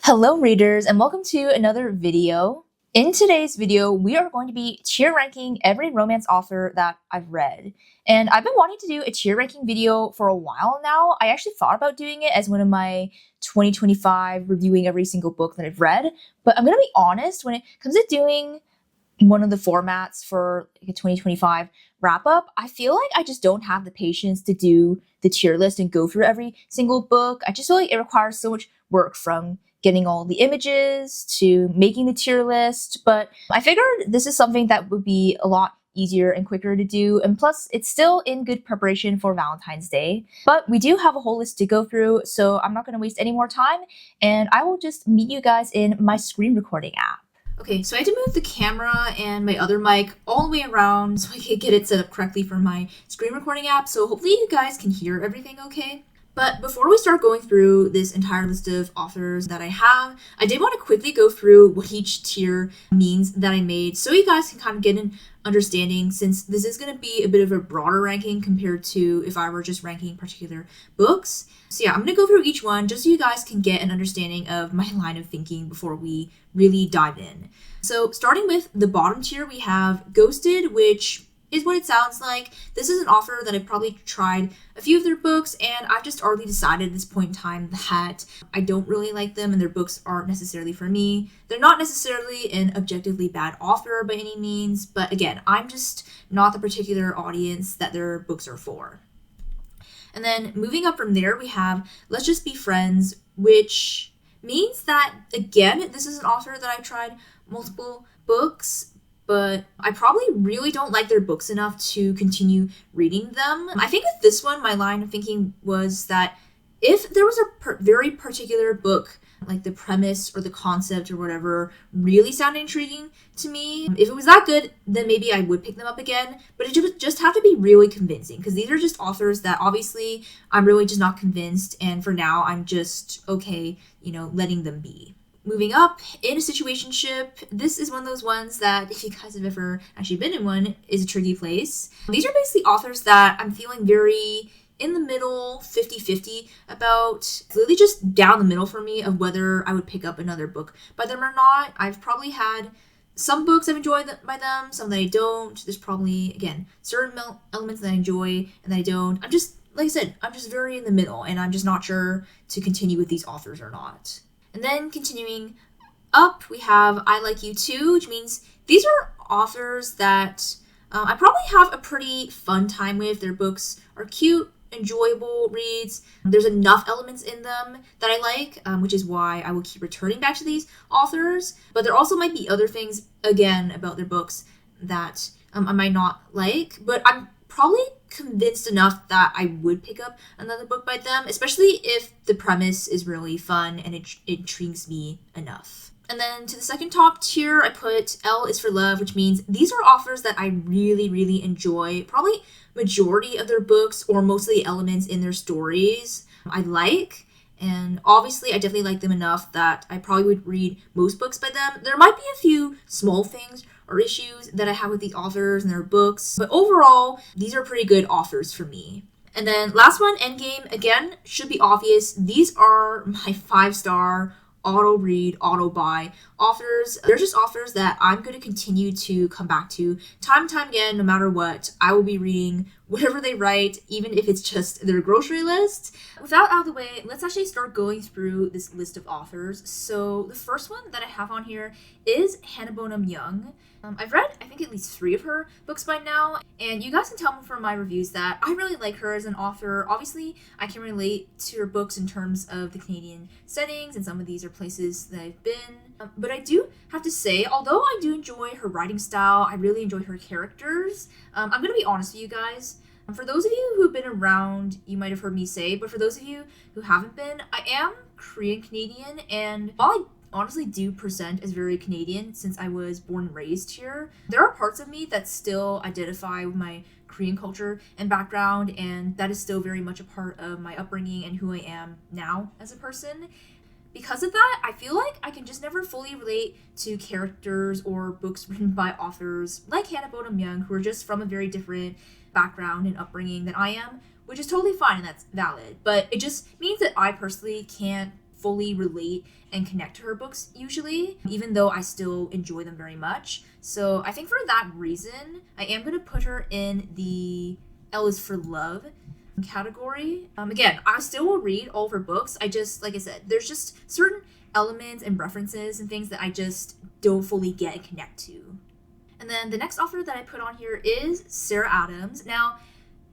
Hello readers and welcome to another video. In today's video, we are going to be tier ranking every romance author that I've read. And I've been wanting to do a tier ranking video for a while now. I actually thought about doing it as one of my 2025 reviewing every single book that I've read. But I'm going to be honest, when it comes to doing one of the formats for a 2025 wrap up, I feel like I just don't have the patience to do the tier list and go through every single book. I just feel like it requires so much work, from getting all the images to making the tier list. But I figured this is something that would be a lot easier and quicker to do, and plus it's still in good preparation for Valentine's Day. But we do have a whole list to go through, so I'm not going to waste any more time, and I will just meet you guys in my screen recording app. Okay, so I had to move the camera and my other mic all the way around so I could get it set up correctly for my screen recording app, so hopefully you guys can hear everything okay. But before we start going through this entire list of authors that I have, I did want to quickly go through what each tier means that I made so you guys can kind of get an understanding, since this is going to be a bit of a broader ranking compared to if I were just ranking particular books. So yeah, I'm going to go through each one just so you guys can get an understanding of my line of thinking before we really dive in. So starting with the bottom tier, we have Ghosted, which is what it sounds like. This is an author that I've probably tried a few of their books, and I've just already decided at this point in time that I don't really like them and their books aren't necessarily for me. They're not necessarily an objectively bad author by any means, but again, I'm just not the particular audience that their books are for. And then moving up from there, we have Let's Just Be Friends, which means that, again, this is an author that I've tried multiple books, but I probably really don't like their books enough to continue reading them. I think with this one, my line of thinking was that if there was a very particular book, like the premise or the concept or whatever, really sounded intriguing to me, if it was that good, then maybe I would pick them up again. But it would just have to be really convincing, because these are just authors that obviously I'm really just not convinced, and for now I'm just okay, letting them be. Moving up, in a situationship, this is one of those ones that, if you guys have ever actually been in one, is a tricky place. These are basically authors that I'm feeling very in the middle, 50-50 about. It's literally just down the middle for me of whether I would pick up another book by them or not. I've probably had some books I've enjoyed by them, some that I don't. There's probably, again, certain elements that I enjoy and that I don't. I'm just, like I said, I'm just very in the middle, and I'm just not sure to continue with these authors or not. And then continuing up, we have I Like You Too, which means these are authors that I probably have a pretty fun time with. Their books are cute, enjoyable reads. There's enough elements in them that I like, which is why I will keep returning back to these authors. But there also might be other things, again, about their books that I might not like, but I'm probably convinced enough that I would pick up another book by them, especially if the premise is really fun and it intrigues me enough. And then to the second top tier, I put L is for Love, which means these are authors that I really, really enjoy. Probably majority of their books, or most of the elements in their stories, I like. And obviously, I definitely like them enough that I probably would read most books by them. There might be a few small things or issues that I have with the authors and their books, but overall, these are pretty good authors for me. And then last one, Endgame, again, should be obvious. These are my 5-star auto-read, auto-buy authors. They're just authors that I'm going to continue to come back to time and time again, no matter what. I will be reading whatever they write, even if it's just their grocery list. With that out of the way, let's actually start going through this list of authors. So the first one that I have on here is Hannah Bonam Young. I've read, I think, at least 3 of her books by now, and you guys can tell from my reviews that I really like her as an author. Obviously, I can relate to her books in terms of the Canadian settings, and some of these are places that I've been. But I do have to say, although I do enjoy her writing style, I really enjoy her characters. I'm going to be honest with you guys. For those of you who've been around, you might have heard me say, but for those of you who haven't been, I am Korean Canadian, and while I honestly do present as very Canadian since I was born and raised here, there are parts of me that still identify with my Korean culture and background, and that is still very much a part of my upbringing and who I am now as a person. Because of that, I feel like I can just never fully relate to characters or books written by authors like Hannah Bonam Young, who are just from a very different background and upbringing than I am, which is totally fine and that's valid. But it just means that I personally can't fully relate and connect to her books usually, even though I still enjoy them very much. So I think for that reason, I am going to put her in the L is for Love category. Again, I still will read all of her books. I just, like I said, there's just certain elements and references and things that I just don't fully get and connect to. And then the next author that I put on here is Sarah Adams. Now,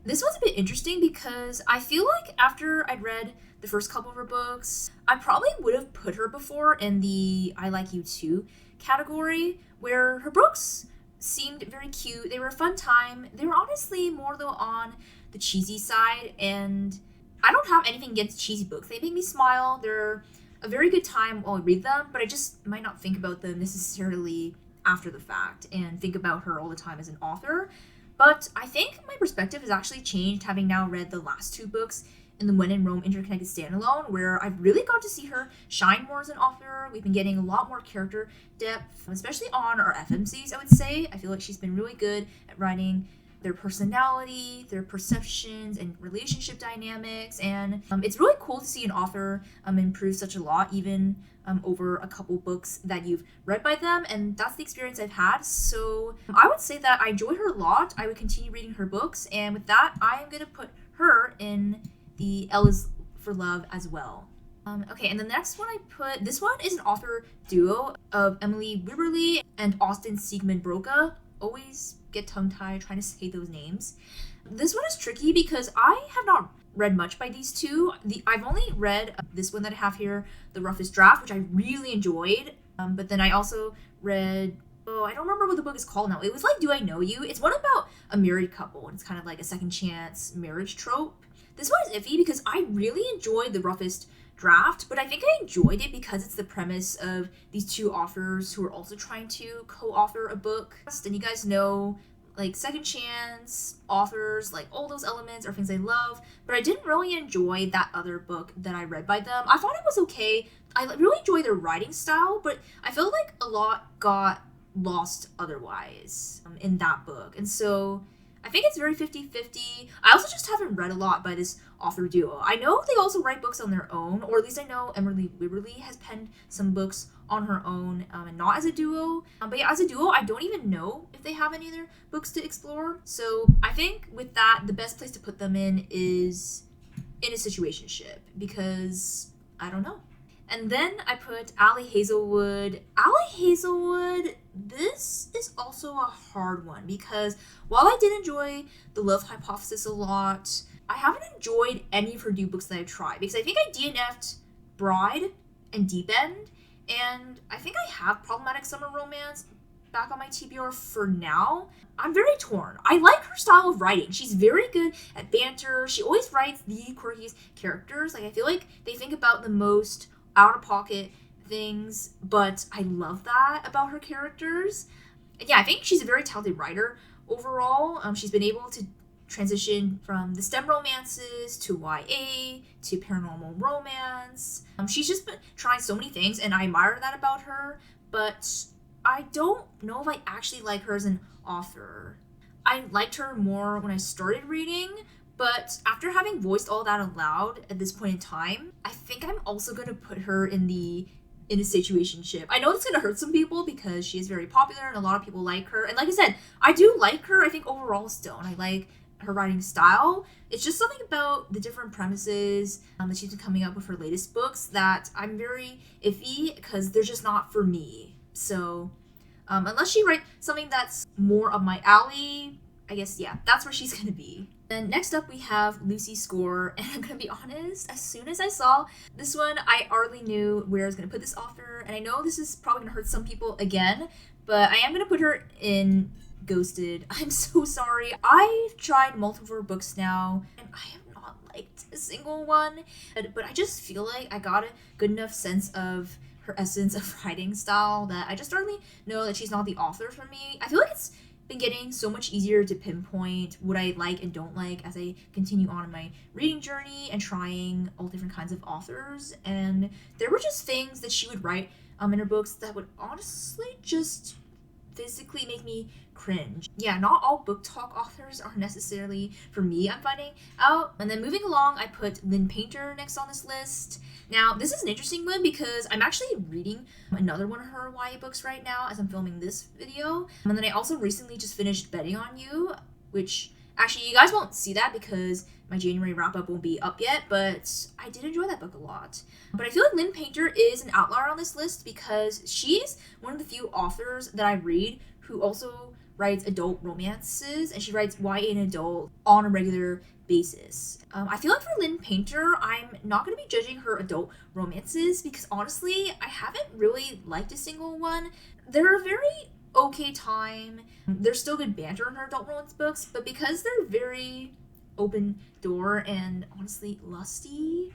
this was a bit interesting because I feel like after I'd read the first couple of her books, I probably would have put her before in the I Like You Too category, where her books seemed very cute. They were a fun time. They were honestly more though on the cheesy side, and I don't have anything against cheesy books. They make me smile. They're a very good time while I read them, but I just might not think about them necessarily after the fact and think about her all the time as an author. But I think my perspective has actually changed having now read the last two books in the When in Rome Interconnected Standalone, where I've really got to see her shine more as an author. We've been getting a lot more character depth, especially on our FMCs, I would say. I feel like she's been really good at writing their personality, their perceptions, and relationship dynamics. And it's really cool to see an author improve such a lot, even over a couple books that you've read by them. And that's the experience I've had. So I would say that I enjoy her a lot. I would continue reading her books. And with that, I am going to put her in the L is for Love as well. Okay, and the next one I put, this one is an author duo of Emily Wibberley and Austin Siegemund-Broka. Always get tongue-tied trying to say those names. This one is tricky because I have not read much by these two. I've only read this one that I have here, The Roughest Draft, which I really enjoyed. But then I also read, I don't remember what the book is called now. It was like Do I Know You? It's one about a married couple, and it's kind of like a second chance marriage trope. This one is iffy because I really enjoyed The Roughest Draft, but I think I enjoyed it because it's the premise of these two authors who are also trying to co-author a book. And you guys know, like, second chance authors, like, all those elements are things I love, but I didn't really enjoy that other book that I read by them. I thought it was okay. I really enjoyed their writing style, but I felt like a lot got lost otherwise in that book. And so I think it's very 50-50. I also just haven't read a lot by this author duo. I know they also write books on their own, or at least I know Emily Wibberley has penned some books on her own and not as a duo. But yeah, as a duo, I don't even know if they have any other books to explore. So I think with that, the best place to put them in is in a situationship, because I don't know. And then I put Allie Hazelwood. Allie Hazelwood, this is also a hard one because while I did enjoy The Love Hypothesis a lot, I haven't enjoyed any of her new books that I've tried because I think I DNF'd Bride and Deep End, and I think I have Problematic Summer Romance back on my TBR for now. I'm very torn. I like her style of writing. She's very good at banter. She always writes the quirkiest characters. Like, I feel like they think about the most out-of-pocket things, but I love that about her characters. And yeah, I think she's a very talented writer overall. She's been able to transition from the STEM romances to YA to paranormal romance. She's just been trying so many things, and I admire that about her, but I don't know if I actually like her as an author. I liked her more when I started reading, but after having voiced all that aloud at this point in time, I think I'm also going to put her in a situationship. I know it's going to hurt some people because she is very popular and a lot of people like her. And like I said, I do like her, I think, overall still. And I like her writing style. It's just something about the different premises that she's been coming up with her latest books that I'm very iffy because they're just not for me. So unless she writes something that's more up my alley, I guess, yeah, that's where she's going to be. Then next up we have Lucy Score, and I'm going to be honest, as soon as I saw this one, I already knew where I was going to put this author, and I know this is probably going to hurt some people again, but I am going to put her in Ghosted. I'm so sorry. I've tried multiple of her books now, and I have not liked a single one, but I just feel like I got a good enough sense of her essence of writing style that I just already know that she's not the author for me. I feel like it's been getting so much easier to pinpoint what I like and don't like as I continue on in my reading journey and trying all different kinds of authors. And there were just things that she would write in her books that would honestly just physically make me cringe. Yeah, not all book talk authors are necessarily for me, I'm finding out. And then moving along, I put Lynn Painter next on this list. Now, this is an interesting one because I'm actually reading another one of her YA books right now as I'm filming this video. And then I also recently just finished Betting on You, which actually you guys won't see that because my January wrap-up won't be up yet, but I did enjoy that book a lot. But I feel like Lynn Painter is an outlier on this list because she's one of the few authors that I read who also writes adult romances, and she writes YA and adult on a regular basis. I feel like for Lynn Painter, I'm not going to be judging her adult romances because honestly, I haven't really liked a single one. They're a very okay time. There's still good banter in her adult romance books, but because they're very open door and honestly lusty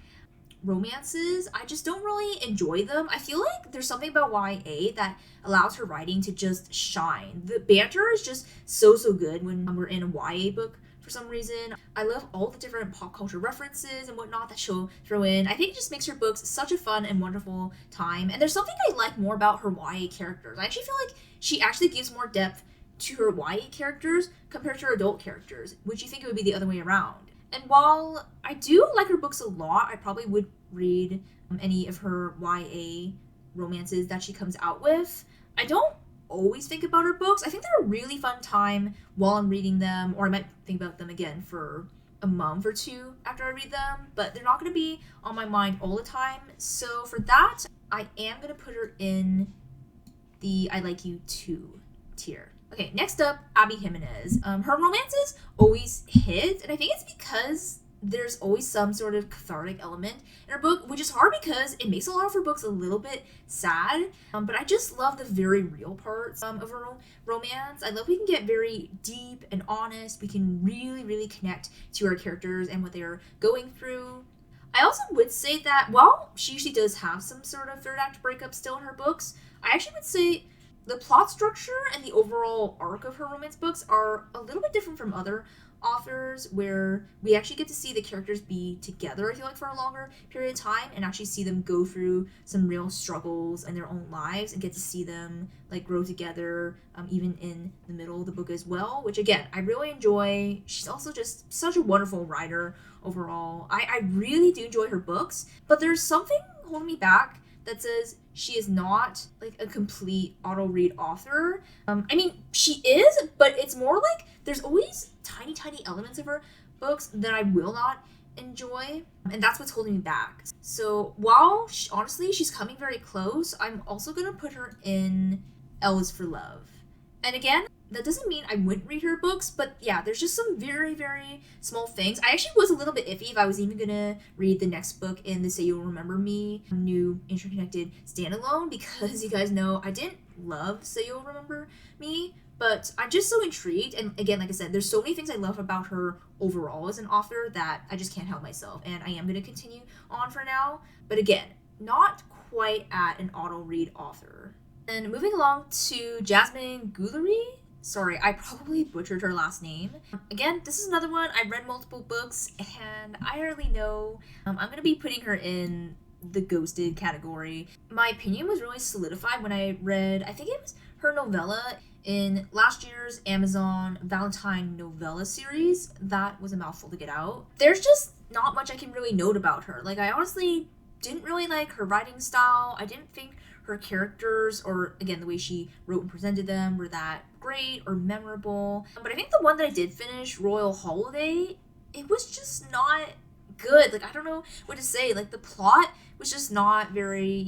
romances, I just don't really enjoy them. I feel like there's something about YA that allows her writing to just shine. The banter is just so good when we're in a YA book for some reason. I love all the different pop culture references and whatnot that she'll throw in. I think it just makes her books such a fun and wonderful time. And there's something I like more about her YA characters. I actually feel like she actually gives more depth to her YA characters compared to her adult characters, which you think it would be the other way around. And while I do like her books a lot, I probably would read any of her YA romances that she comes out with. I don't always think about her books. I think they're a really fun time while I'm reading them, or I might think about them again for a month or two after I read them, but they're not going to be on my mind all the time. So for that, I am going to put her in the I Like You Too tier. Okay, next up, Abby Jimenez. Her romances always hit, and I think it's because there's always some sort of cathartic element in her book, which is hard because it makes a lot of her books a little bit sad, but I just love the very real parts of her romance. I love we can get very deep and honest. We can really connect to our characters and what they're going through. I also would say that while she usually does have some sort of third act breakup still in her books, I actually would say the plot structure and the overall arc of her romance books are a little bit different from other authors, where we actually get to see the characters be together, I feel like, for a longer period of time and actually see them go through some real struggles in their own lives and get to see them like grow together, even in the middle of the book as well, which again, I really enjoy. She's also just such a wonderful writer overall. I really do enjoy her books, but there's something holding me back that says she is not like a complete auto read author. I mean, she is, but it's more like there's always tiny elements of her books that I will not enjoy, and that's what's holding me back. So while honestly she's coming very close, I'm also gonna put her in L is for Love. And again, that doesn't mean I wouldn't read her books, but yeah, there's just some very small things. I actually was a little bit iffy if I was even gonna read the next book in the Say You'll Remember Me new interconnected standalone, because you guys know I didn't love Say You'll Remember Me, but I'm just so intrigued. And again, like I said, there's so many things I love about her overall as an author that I just can't help myself, and I am gonna continue on for now. But again, not quite at an auto read author. And moving along to Jasmine Guillor. Sorry, I probably butchered her last name. Again, this is another one. I've read multiple books, and I already know I'm going to be putting her in the ghosted category. My opinion was really solidified when I read, I think it was her novella in last year's Amazon Valentine novella series. That was a mouthful to get out. There's just not much I can really note about her. Like, I honestly didn't really like her writing style. I didn't think her characters, or again, the way she wrote and presented them, were that great or memorable. But I think the one that I did finish, Royal Holiday, it was just not good. Like, I don't know what to say. Like, the plot was just not very,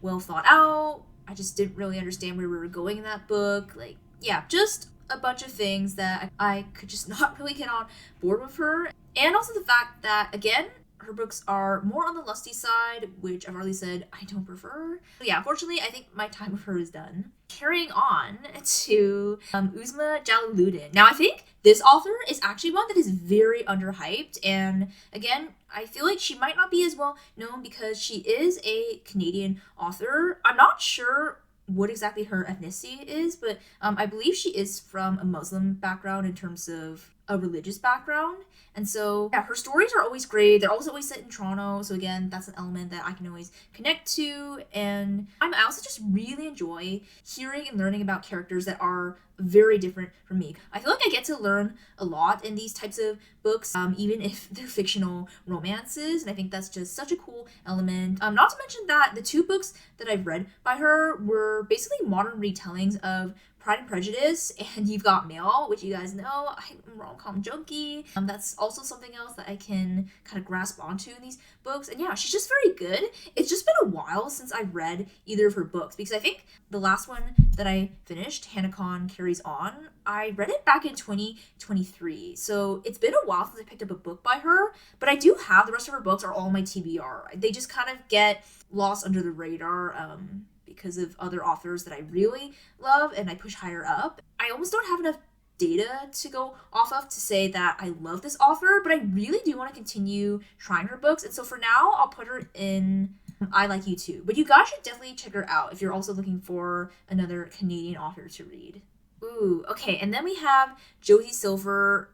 well thought out. I just didn't really understand where we were going in that book. Like, yeah, just a bunch of things that I could just not really get on board with her. And also the fact that, again, her books are more on the lusty side, which I've already said I don't prefer. So yeah, unfortunately, I think my time with her is done. Carrying on to Uzma Jalaluddin. Now, I think this author is actually one that is very underhyped, and again, I feel like she might not be as well known because she is a Canadian author. I'm not sure what exactly her ethnicity is, but I believe she is from a Muslim background in terms of a religious background. And so, yeah, her stories are always great. They're always set in Toronto. So again, that's an element that I can always connect to. And I also just really enjoy hearing and learning about characters that are very different from me. I feel like I get to learn a lot in these types of books, even if they're fictional romances. And I think that's just such a cool element. Not to mention that the 2 books that I've read by her were basically modern retellings of Pride and Prejudice and You've Got Mail, which you guys know I'm a rom-com junkie. That's also something else that I can kind of grasp onto in these books. And yeah, she's just very good. It's just been a while since I've read either of her books, because I think the last one that I finished, Hannah Con Carries On, I read it back in 2023. So it's been a while since I picked up a book by her, but I do have the rest of her books are all my TBR. They just kind of get lost under the radar, because of other authors that I really love and I push higher up. I almost don't have enough data to go off of to say that I love this author, but I really do want to continue trying her books. And so for now, I'll put her in I Like You Too. But you guys should definitely check her out if you're also looking for another Canadian author to read. Ooh, okay. And then we have Josie Silver.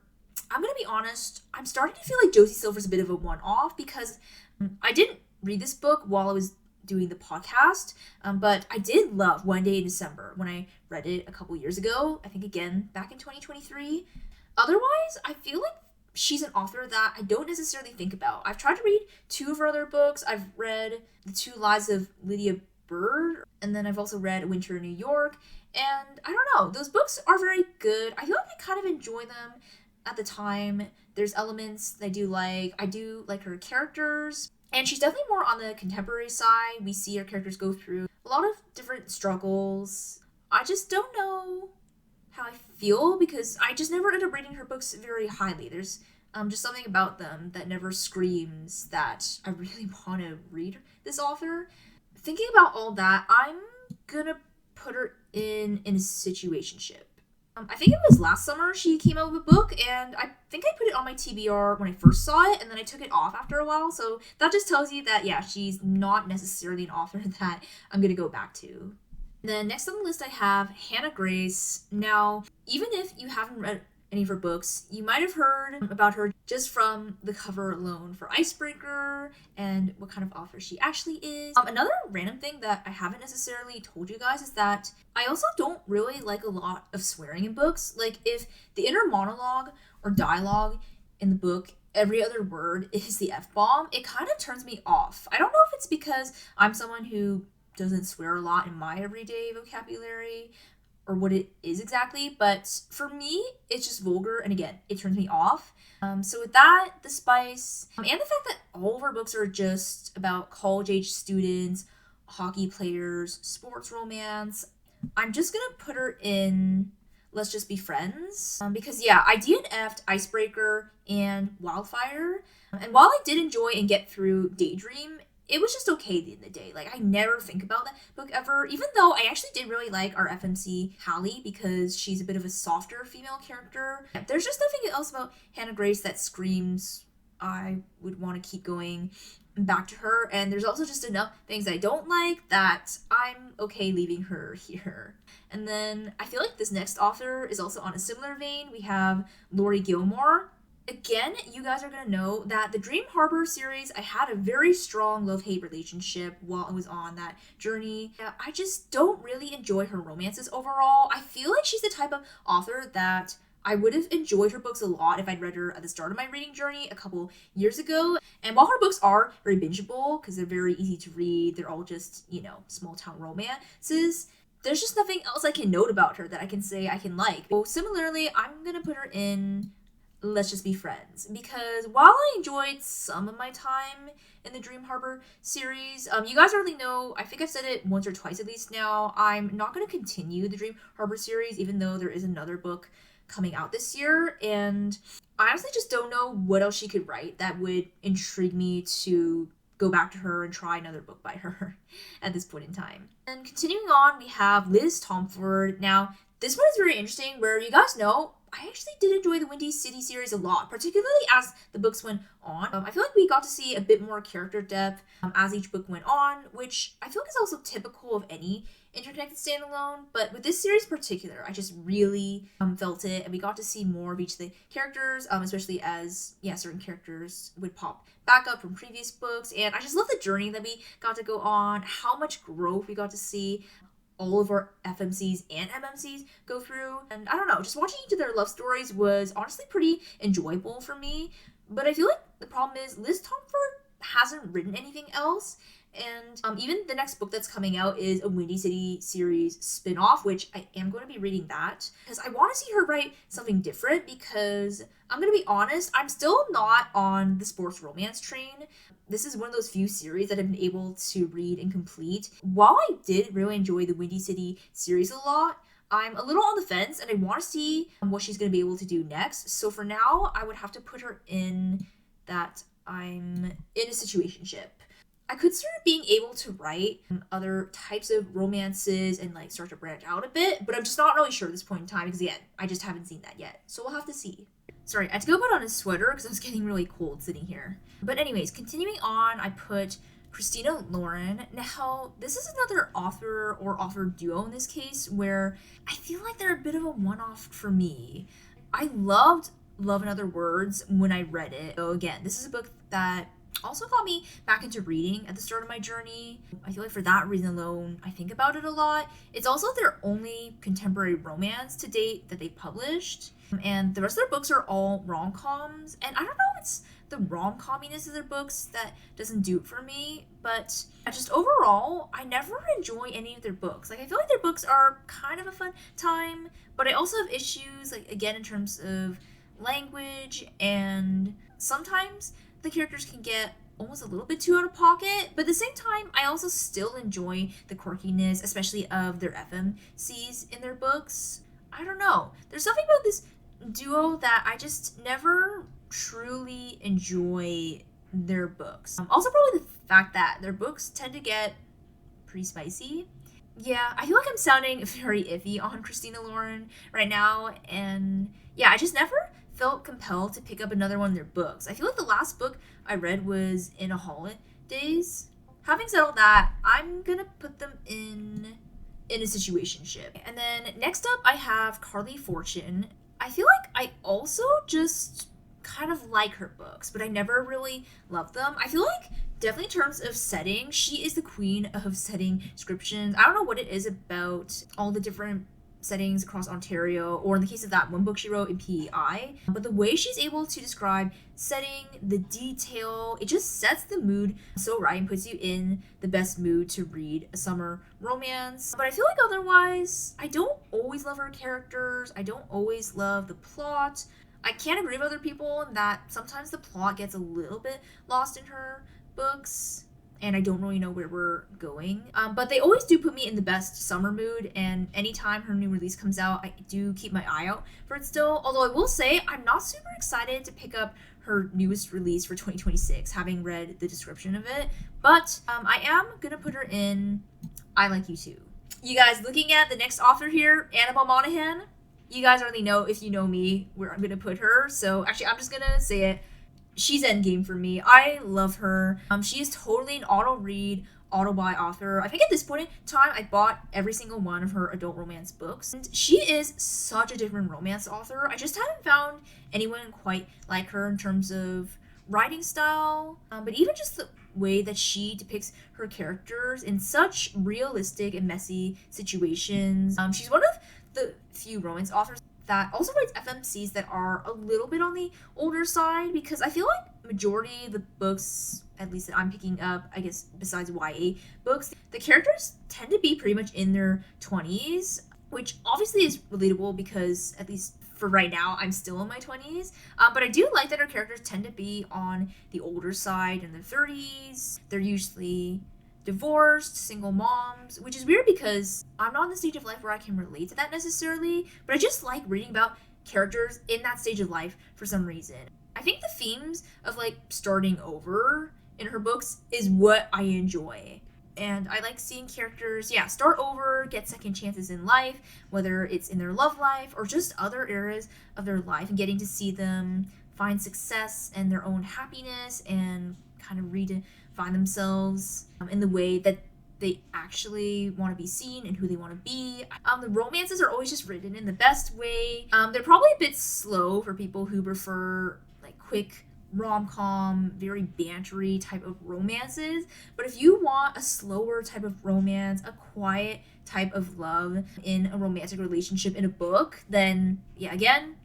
I'm going to be honest, I'm starting to feel like Josie Silver's a bit of a one-off because I didn't read this book while I was doing the podcast, but I did love One Day in December when I read it a couple years ago. I think again back in 2023. Otherwise, I feel like she's an author that I don't necessarily think about. I've tried to read 2 of her other books. I've read The 2 Lives of Lydia Bird, and then I've also read Winter in New York, and I don't know, those books are very good. I feel like I kind of enjoy them at the time. There's elements that I do like her characters. And she's definitely more on the contemporary side. We see her characters go through a lot of different struggles. I just don't know how I feel because I just never end up rating her books very highly. There's just something about them that never screams that I really want to read this author. Thinking about all that, I'm gonna put her in a situationship. I think it was last summer she came out with a book, and I think I put it on my TBR when I first saw it, and then I took it off after a while, so that just tells you that, yeah, she's not necessarily an author that I'm going to go back to. Then next on the list I have Hannah Grace. Now, even if you haven't read any of her books, you might have heard about her just from the cover alone for Icebreaker and what kind of author she actually is. Another random thing that I haven't necessarily told you guys is that I also don't really like a lot of swearing in books. Like if the inner monologue or dialogue in the book, every other word is the F-bomb, it kind of turns me off. I don't know if it's because I'm someone who doesn't swear a lot in my everyday vocabulary, or what it is exactly, but for me, it's just vulgar, and again, it turns me off. So with that, the spice, and the fact that all of our books are just about college-age students, hockey players, sports romance, I'm just gonna put her in Let's Just Be Friends, because yeah, I DNF'd Icebreaker and Wildfire, and while I did enjoy and get through Daydream, it was just okay at the end of the day. Like, I never think about that book ever, even though I actually did really like our FMC Hallie because she's a bit of a softer female character. There's just nothing else about Hannah Grace that screams I would want to keep going back to her, and there's also just enough things I don't like that I'm okay leaving her here. And then I feel like this next author is also on a similar vein. We have Laurie Gilmore. Again, you guys are going to know that the Dream Harbor series, I had a very strong love-hate relationship while I was on that journey. I just don't really enjoy her romances overall. I feel like she's the type of author that I would have enjoyed her books a lot if I'd read her at the start of my reading journey a couple years ago. And while her books are very bingeable, because they're very easy to read, they're all just, small-town romances, there's just nothing else I can note about her that I can say I can like. So similarly, I'm going to put her in Let's Just Be Friends, because while I enjoyed some of my time in the Dream Harbor series, you guys already know, I think I've said it once or twice at least now, I'm not going to continue the Dream Harbor series, even though there is another book coming out this year, and I honestly just don't know what else she could write that would intrigue me to go back to her and try another book by her at this point in time. And continuing on, we have Liz Tomforde. Now, this one is very interesting, where you guys know I actually did enjoy the Windy City series a lot, particularly as the books went on. I feel like we got to see a bit more character depth as each book went on, which I feel like is also typical of any interconnected standalone. But with this series in particular, I just really felt it, and we got to see more of each of the characters, especially as, certain characters would pop back up from previous books. And I just love the journey that we got to go on, how much growth we got to see all of our FMCs and MMCs go through. And I don't know, just watching each of their love stories was honestly pretty enjoyable for me. But I feel like the problem is Liz Tomforde hasn't written anything else. And even the next book that's coming out is a Windy City series spin-off, which I am going to be reading that because I want to see her write something different, because I'm going to be honest, I'm still not on the sports romance train. This is one of those few series that I've been able to read and complete. While I did really enjoy the Windy City series a lot, I'm a little on the fence and I want to see what she's going to be able to do next. So for now, I would have to put her in that I'm in a situationship. I could start being able to write other types of romances and like start to branch out a bit, but I'm just not really sure at this point in time because again, I just haven't seen that yet. So we'll have to see. Sorry, I had to go put on a sweater because I was getting really cold sitting here. But anyways, continuing on, I put Christina Lauren. Now, this is another author or author duo in this case where I feel like they're a bit of a one-off for me. I loved Love in Other Words when I read it. So again, this is a book that also got me back into reading at the start of my journey. I feel like for that reason alone, I think about it a lot. It's also their only contemporary romance to date that they published. And the rest of their books are all rom-coms. And I don't know if it's the rom-comminess of their books that doesn't do it for me, but just overall, I never enjoy any of their books. Like, I feel like their books are kind of a fun time, but I also have issues, like, again, in terms of language, and sometimes the characters can get almost a little bit too out of pocket, but at the same time, I also still enjoy the quirkiness, especially of their FMCs in their books. I don't know. There's something about this duo that I just never truly enjoy their books. Also probably the fact that their books tend to get pretty spicy. Yeah, I feel like I'm sounding very iffy on Christina Lauren right now, and yeah, I just never felt compelled to pick up another one of their books. I feel like the last book I read was In a Holidays. Having said all that, I'm gonna put them in a situationship. And then next up, I have Carley Fortune. I feel like I also just kind of like her books, but I never really loved them. I feel like definitely in terms of setting, she is the queen of setting descriptions. I don't know what it is about all the different settings across Ontario, or in the case of that one book she wrote in PEI, but the way she's able to describe setting, the detail, it just sets the mood so right and puts you in the best mood to read a summer romance. But I feel like otherwise, I don't always love her characters, I don't always love the plot. I can't agree with other people in that sometimes the plot gets a little bit lost in her books, and I don't really know where we're going. But they always do put me in the best summer mood, and anytime her new release comes out, I do keep my eye out for it still. Although I will say, I'm not super excited to pick up her newest release for 2026, having read the description of it. But I am gonna put her in I Like You Too. You guys, looking at the next author here, Annabel Monaghan, you guys already know, if you know me, where I'm gonna put her. So actually, I'm just gonna say it. She's endgame for me. I love her. She is totally an auto-read, auto-buy author. I think at this point in time, I bought every single one of her adult romance books. And she is such a different romance author. I just haven't found anyone quite like her in terms of writing style, but even just the way that she depicts her characters in such realistic and messy situations. She's one of the few romance authors that also writes FMCs that are a little bit on the older side, because I feel like majority of the books, at least that I'm picking up, I guess besides YA books, the characters tend to be pretty much in their 20s, which obviously is relatable because, at least for right now, I'm still in my 20s. But I do like that our characters tend to be on the older side in their 30s. They're usually divorced, single moms, which is weird because I'm not in the stage of life where I can relate to that necessarily, but I just like reading about characters in that stage of life for some reason. I think the themes of like starting over in her books is what I enjoy. And I like seeing characters, start over, get second chances in life, whether it's in their love life or just other areas of their life, and getting to see them find success and their own happiness and kind of redefine themselves in the way that they actually want to be seen and who they want to be. The romances are always just written in the best way. They're probably a bit slow for people who prefer like quick rom-com, very bantery type of romances. But if you want a slower type of romance, a quiet type of love in a romantic relationship in a book, then again,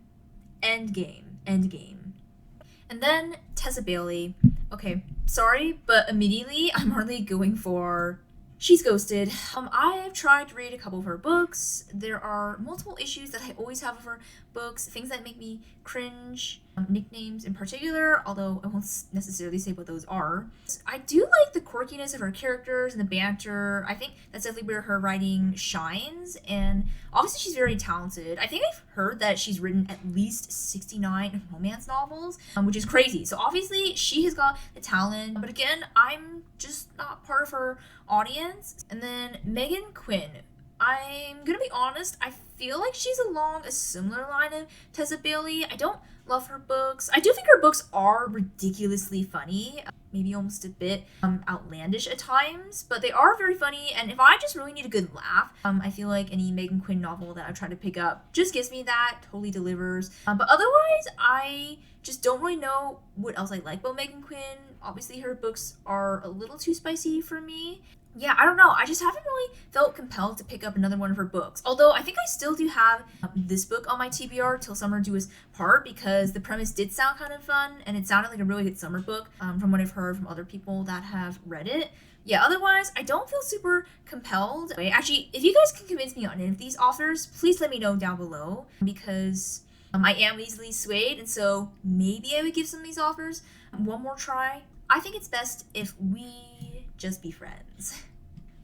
Endgame. And then Tessa Bailey. Okay, sorry, but immediately I'm hardly going for She's Ghosted. I've tried to read a couple of her books. There are multiple issues that I always have of her books, things that make me cringe, nicknames in particular, although I won't necessarily say what those are. I do like the quirkiness of her characters and the banter. I think that's definitely where her writing shines, and obviously she's very talented. I think I've heard that she's written at least 69 romance novels, which is crazy. So obviously she has got the talent, but again, I'm just not part of her audience. And then Megan Quinn. I'm gonna be honest, I feel like she's along a similar line of Tessa Bailey. I don't love her books. I do think her books are ridiculously funny, maybe almost a bit outlandish at times, but they are very funny, and if I just really need a good laugh, I feel like any Megan Quinn novel that I try to pick up just gives me that, totally delivers. But otherwise, I just don't really know what else I like about Megan Quinn. Obviously, her books are a little too spicy for me. I don't know. I just haven't really felt compelled to pick up another one of her books. Although I think I still do have this book on my TBR, Till Summer Do Us Part, because the premise did sound kind of fun and it sounded like a really good summer book from what I've heard from other people that have read it. Otherwise, I don't feel super compelled. Actually, if you guys can convince me on any of these authors, please let me know down below, because I am easily swayed, and so maybe I would give some of these authors one more try. I think it's best if we just be friends.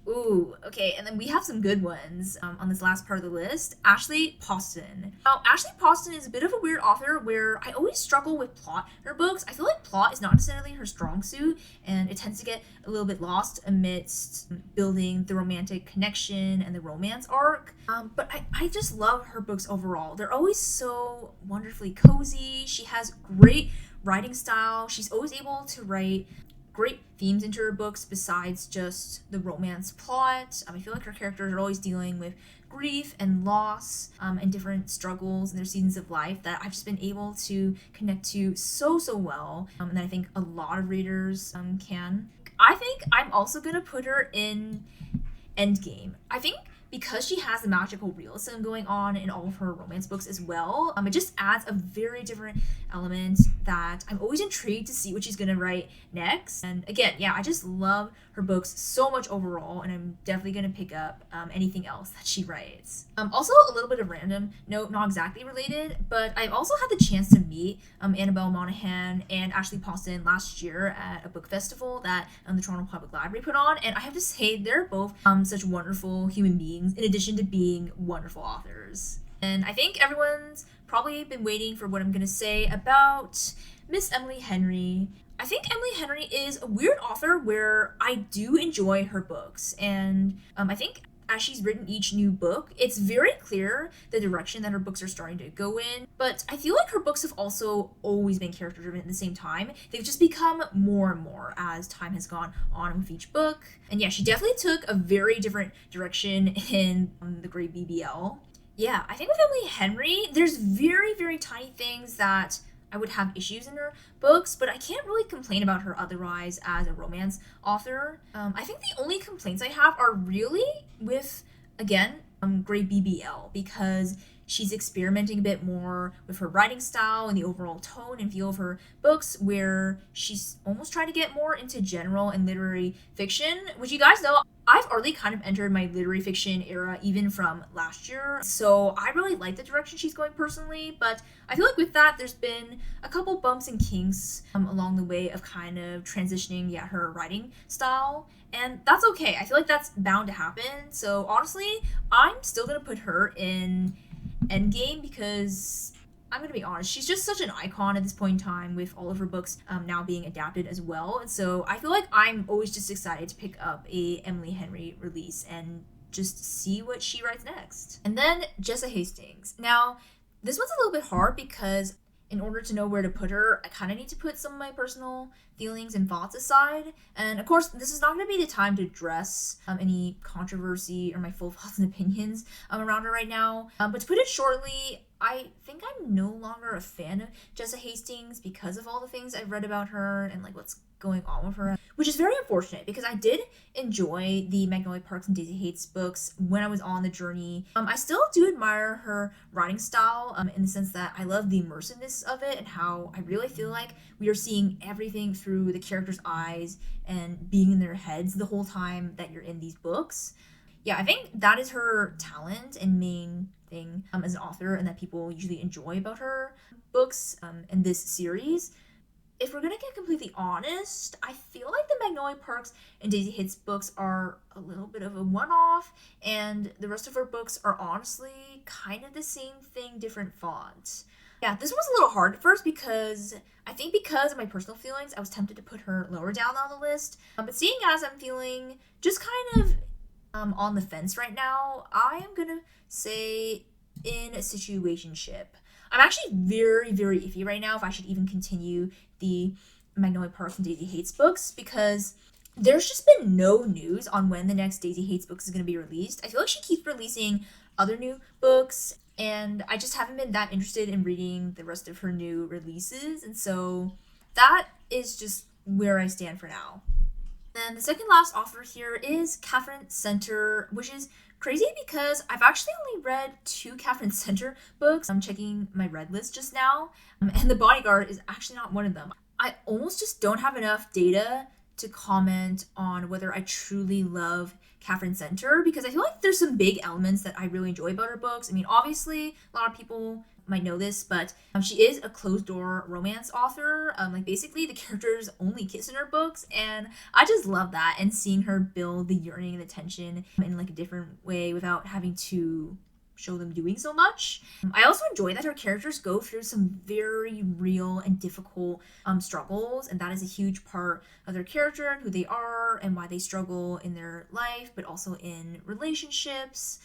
Ooh, okay, and then we have some good ones on this last part of the list. Ashley Poston. Now, Ashley Poston is a bit of a weird author where I always struggle with plot in her books. I feel like plot is not necessarily her strong suit, and it tends to get a little bit lost amidst building the romantic connection and the romance arc. But I just love her books overall. They're always so wonderfully cozy. She has great writing style. She's always able to write great themes into her books besides just the romance plot. I feel like her characters are always dealing with grief and loss and different struggles in their seasons of life that I've just been able to connect to so well, and I think a lot of readers can. I think I'm also gonna put her in Endgame. I think because she has the magical realism going on in all of her romance books as well, it just adds a very different element that I'm always intrigued to see what she's gonna write next. And again, I just love her books so much overall, and I'm definitely gonna pick up anything else that she writes. Also, a little bit of random note, not exactly related, but I've also had the chance to meet Annabel Monaghan and Ashley Poston last year at a book festival that the Toronto Public Library put on, and I have to say they're both such wonderful human beings in addition to being wonderful authors. And I think everyone's probably been waiting for what I'm gonna say about Miss Emily Henry. I think Emily Henry is a weird author where I do enjoy her books, and I think as she's written each new book, it's very clear the direction that her books are starting to go in, but I feel like her books have also always been character driven at the same time. They've just become more and more as time has gone on with each book. And she definitely took a very different direction in the Great BBL. I think with Emily Henry, there's very, very tiny things that I would have issues in her books, but I can't really complain about her otherwise as a romance author. I think the only complaints I have are really with, again, Great BBL, because she's experimenting a bit more with her writing style and the overall tone and feel of her books, where she's almost trying to get more into general and literary fiction, which you guys know I've already kind of entered my literary fiction era even from last year, so I really like the direction she's going personally, but I feel like with that there's been a couple bumps and kinks along the way of kind of transitioning her writing style, and that's okay. I feel like that's bound to happen, so honestly I'm still gonna put her in Endgame because I'm gonna be honest, she's just such an icon at this point in time with all of her books now being adapted as well. And so I feel like I'm always just excited to pick up a Emily Henry release and just see what she writes next. And then Jessa Hastings. Now, this one's a little bit hard because in order to know where to put her, I kind of need to put some of my personal feelings and thoughts aside. And of course, this is not going to be the time to address any controversy or my full thoughts and opinions around her right now. But to put it shortly, I think I'm no longer a fan of Jessa Hastings because of all the things I've read about her and like what's going on with her, which is very unfortunate because I did enjoy the Magnolia Parks and Daisy Hates books when I was on the journey. I still do admire her writing style in the sense that I love the immersiveness of it and how I really feel like we are seeing everything through the characters' eyes and being in their heads the whole time that you're in these books. Yeah, I think that is her talent and main thing as an author and that people usually enjoy about her books in this series. If we're gonna get completely honest, I feel like the Magnolia Parks and Daisy Hates books are a little bit of a one-off, and the rest of her books are honestly kind of the same thing, different fonts. Yeah, this was a little hard at first because I think because of my personal feelings, I was tempted to put her lower down on the list. But seeing as I'm feeling just kind of on the fence right now, I am gonna say in a situationship. I'm actually very, very iffy right now if I should even continue the Magnolia Parks and Daisy Hates books because there's just been no news on when the next Daisy Hates book is going to be released. I feel like she keeps releasing other new books and I just haven't been that interested in reading the rest of her new releases. And so that is just where I stand for now. Then the second last author here is Katherine Center, which is crazy because I've actually only read 2 Katherine Center books. I'm checking my read list just now, and The Bodyguard is actually not one of them. I almost just don't have enough data to comment on whether I truly love Katherine Center because I feel like there's some big elements that I really enjoy about her books. I mean, obviously, a lot of people might know this, but she is a closed-door romance author. Like basically the characters only kiss in her books, and I just love that and seeing her build the yearning and the tension in like a different way without having to show them doing so much. I also enjoy that her characters go through some very real and difficult struggles, and that is a huge part of their character and who they are and why they struggle in their life, but also in relationships.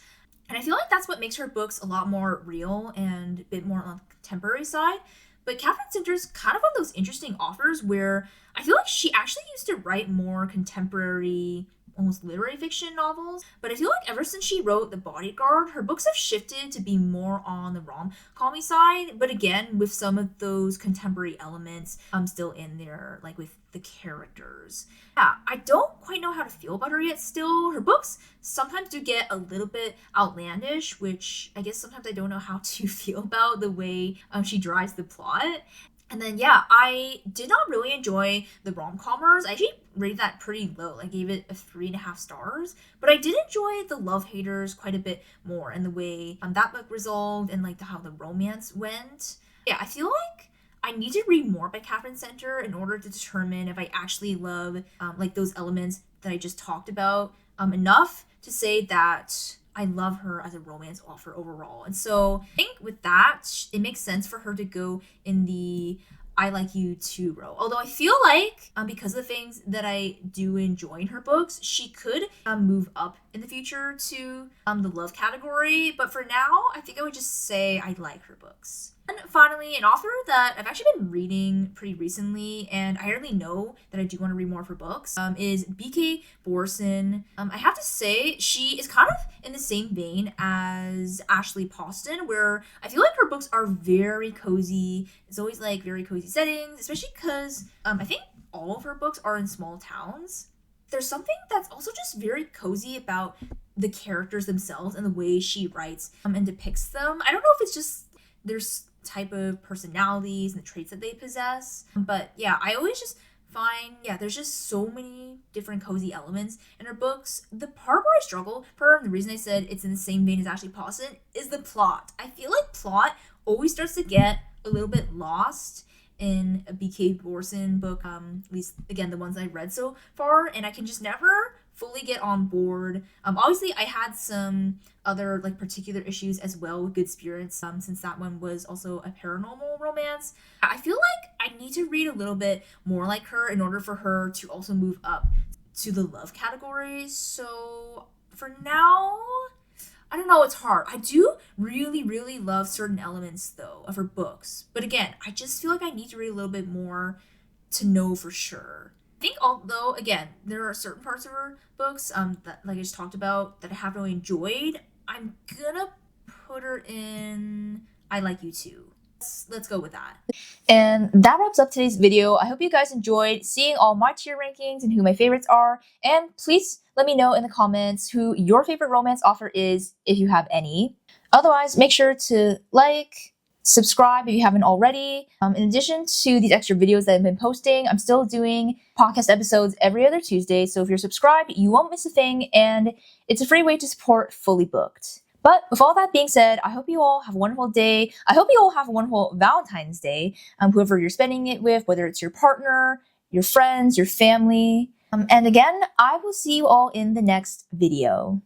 And I feel like that's what makes her books a lot more real and a bit more on the contemporary side. But Katherine Center's kind of one of those interesting authors where I feel like she actually used to write more contemporary, almost literary fiction novels. But I feel like ever since she wrote The Bodyguard, her books have shifted to be more on the rom-com-y side. But again, with some of those contemporary elements still in there, like with the characters. Yeah, I don't quite know how to feel about her yet still. Her books sometimes do get a little bit outlandish, which I guess sometimes I don't know how to feel about the way she drives the plot. And then, yeah, I did not really enjoy the rom-commers. I actually rated that pretty low. I gave it a 3.5 stars. But I did enjoy the Love Haters quite a bit more and the way that book resolved and like how the romance went. Yeah, I feel like I need to read more by Katherine Center in order to determine if I actually love like those elements that I just talked about enough to say that I love her as a romance author overall. And so I think with that, it makes sense for her to go in the I Like You Too row. Although I feel like because of the things that I do enjoy in her books, she could move up in the future to the love category. But for now, I think I would just say I like her books. And finally, an author that I've actually been reading pretty recently, and I already know that I do want to read more of her books, is B.K. Borison. I have to say, she is kind of in the same vein as Ashley Poston, where I feel like her books are very cozy. It's always like very cozy settings, especially because I think all of her books are in small towns. There's something that's also just very cozy about the characters themselves and the way she writes and depicts them. I don't know if it's just there's type of personalities and the traits that they possess, but yeah, I always just find there's just so many different cozy elements in her books. The part where I struggle for her, and the reason I said it's in the same vein as Ashley Poston, is the plot. I feel like plot always starts to get a little bit lost in a B.K. Borison book, at least again the ones I've read so far, and I can just never fully get on board. Obviously, I had some other like particular issues as well with Good Spirits, since that one was also a paranormal romance. I feel like I need to read a little bit more like her in order for her to also move up to the love category. So for now, I don't know, it's hard. I do really, really love certain elements though of her books. But again, I just feel like I need to read a little bit more to know for sure. I think although again, there are certain parts of her books that like I just talked about that I haven't really enjoyed, I'm gonna put her in I Like You Too. Let's go with that. And that wraps up today's video. I hope you guys enjoyed seeing all my tier rankings and who my favorites are. And please let me know in the comments who your favorite romance author is, if you have any. Otherwise, make sure to like, subscribe if you haven't already. In addition to these extra videos that I've been posting, I'm still doing podcast episodes every other Tuesday. So if you're subscribed, you won't miss a thing. And it's a free way to support Fully Booked. But with all that being said, I hope you all have a wonderful day. I hope you all have a wonderful Valentine's Day, whoever you're spending it with, whether it's your partner, your friends, your family. And again, I will see you all in the next video.